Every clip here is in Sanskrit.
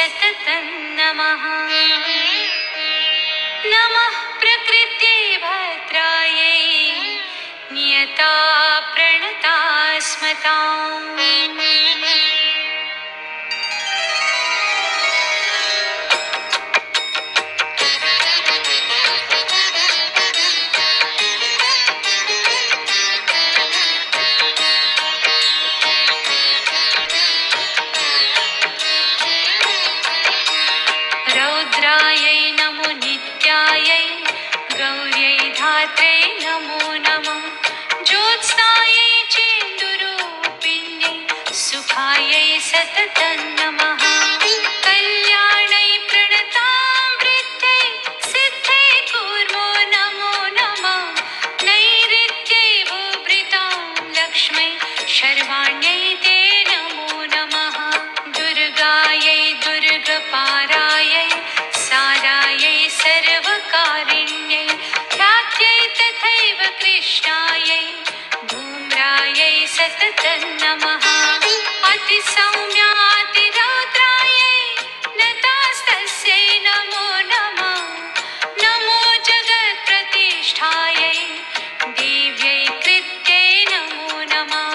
सततं नमः। नमः प्रकृत्यै भद्रायै नियता प्रणता स्मताम्। रौद्रायै नमो नित्यायै गौर्यै धात्रै नमो नमः। ज्योत्स्नायै चेन्दुरूपिण्यै सुखायै सततं नमः। कल्याणै प्रणतामृत्यै सिद्धै कूर्मो नमो नमः। नैऋत्यै भूभृतां लक्ष्मै शर्वाण्यै ते नमो नमः। दुर्गायै दुर्गपारायै सारायै सर्वकारिण्यै ख्यात्यै तथैव कृष्णायै धूम्रायै सततं नमः। अतिसौम्यातिरौद्रायै नतास्तस्यै नमो नमः। नमो जगत्प्रतिष्ठायै देव्यै कृत्यै नमो नमः।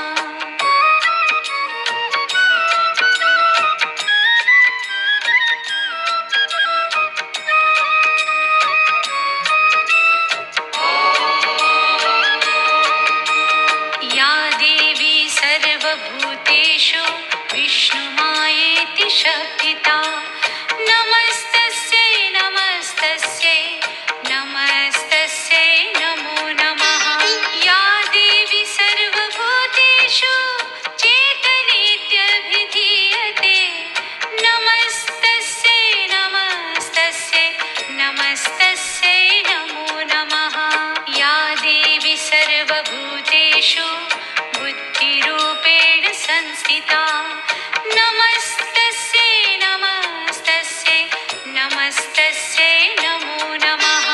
या देवी सर्वभूतेषु विष्णुमायेति शब्दिता नमस्तस्यै नमस्तस्यै नमस्तस्यै नमो नमः। या देवी सर्वभूतेषु चेतनेत्यभिधीयते नमस्तस्यै नमस्तस्यै नमस्तस्यै नमो नमः। या देवी सर्वभूतेषु बुद्धिरूपेण संस्थिता नमस्तस्यै नमस्तस्यै नमस्तस्यै नमो नमः।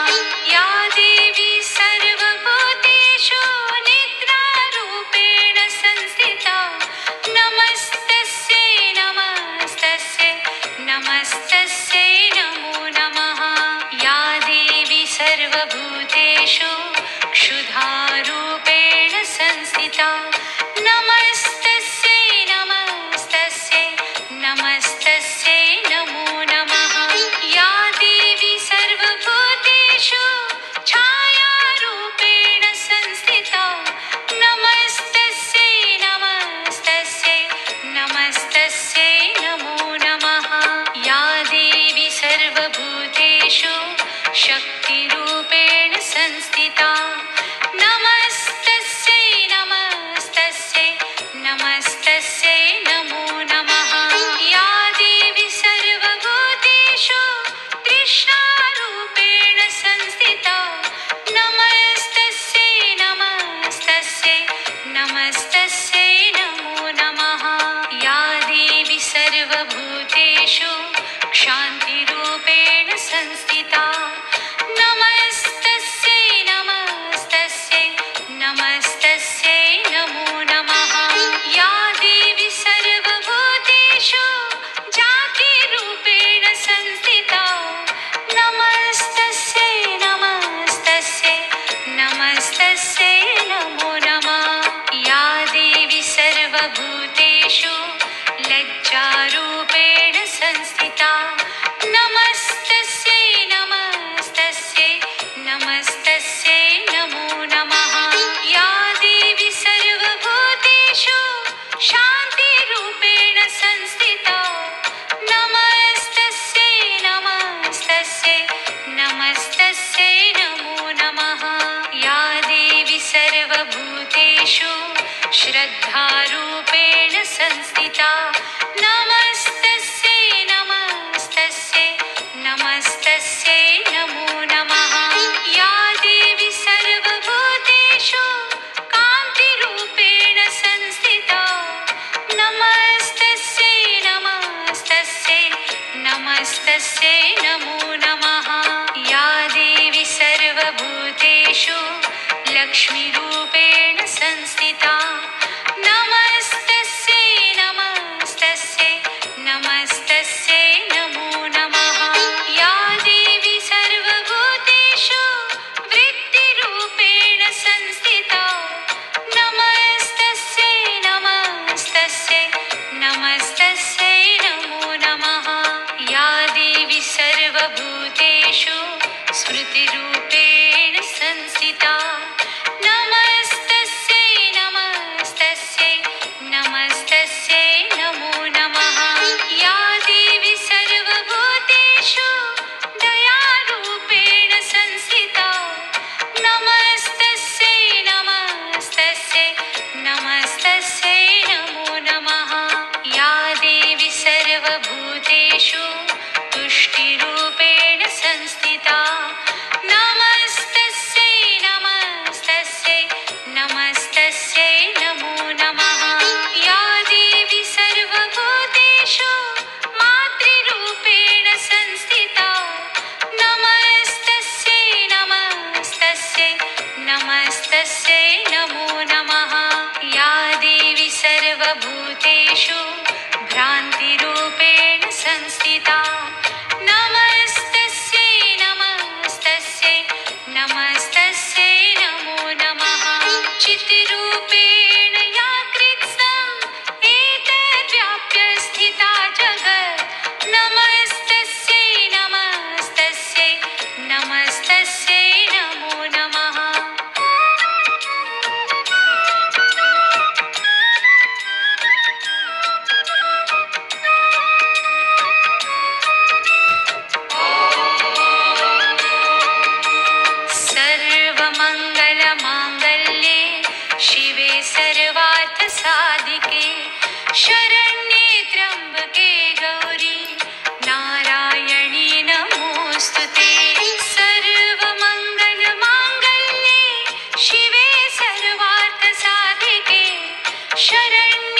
या देवी सर्वभूतेषु निद्रारूपेण संस्थिता नमस्तस्यै नमस्तस्यै नमस्तस्यै नमो नमः। या देवी सर्वभूतेषु क्षुधारूपेण संस्थिता नमस्तस्यै नमस्तस्यै नमस्तस्यै नमो नमः। या देवी सर्वभूतेषु छायारूपेण संस्थिता नमस्तस्यै नमस्तस्यै नमस्तस्यै नमो नमः। या देवी सर्वभूतेषु शक्तिरूपेण संस्थिता नमस्तस्यै नमस्तस्यै नमस्तस्यै नमो नमः। या देवी सर्वभूतेषु तृष्णारूपेण संस्थिता नमस्तस्यै नमस्तस्यै नमस्तस्यै नमो नमः। या देवी सर्वभूतेषु क्षान्तिरूपेण संस्थिता नमस्तस्यै नमस्तस्यै नमस्तस्यै नमो नमः। या देवी सर्वभूतेषु जातिरूपेण संस्थिता नमस्तस्यै नमस्तस्यै नमस्तस्यै नमो नमः। या देवी सर्वभूतेषु लज्जारूपेण संस्थिता नमस्तस्यै नमस्तस्यै नमस्तस्यै नमो नमः। या देवी सर्वभूतेषु शान्तिरूपेण संस्थिता नमस्तस्यै नमस्तस्यै नमस्तस्यै नमो नमः। या देवी सर्वभूतेषु श्रद्धारूपेण संस्थिता नमस्तस्यै नमस्तस्यै नमस्तस्यै नमो नमः। या देवी सर्वभूतेषु कान्तिरूपेण संस्थिता नमस्तस्यै नमस्तस्यै नमस्तस्यै नमो नमः। या देवी सर्वभूतेषु लक्ष्मीरूपेण संस्थिता नमस्तस्यै नमस्तस्यै नमस्तस्यै नमो सर्वभूतेषु भ्रान्तिरूपेण संस्थिता नमस्तस्यै नमस्तस्यै नमस्तस्यै नमो नमः चितिरूपेण या कृत्स्नम् एतद्व्याप्य स्थिता जगत् नमस्तस्यै नमस्तस्यै नमस्तस्यै नमो नमः सर्वमङ्गलमाङ्गल्ये शिवे सर्वार्थसाधिके शरण्ये त्र्यम्बके गौरी नारायणी नमोऽस्तु ते सर्वमङ्गलमाङ्गल्ये शिवे सर्वार्थसाधिके शरण्ये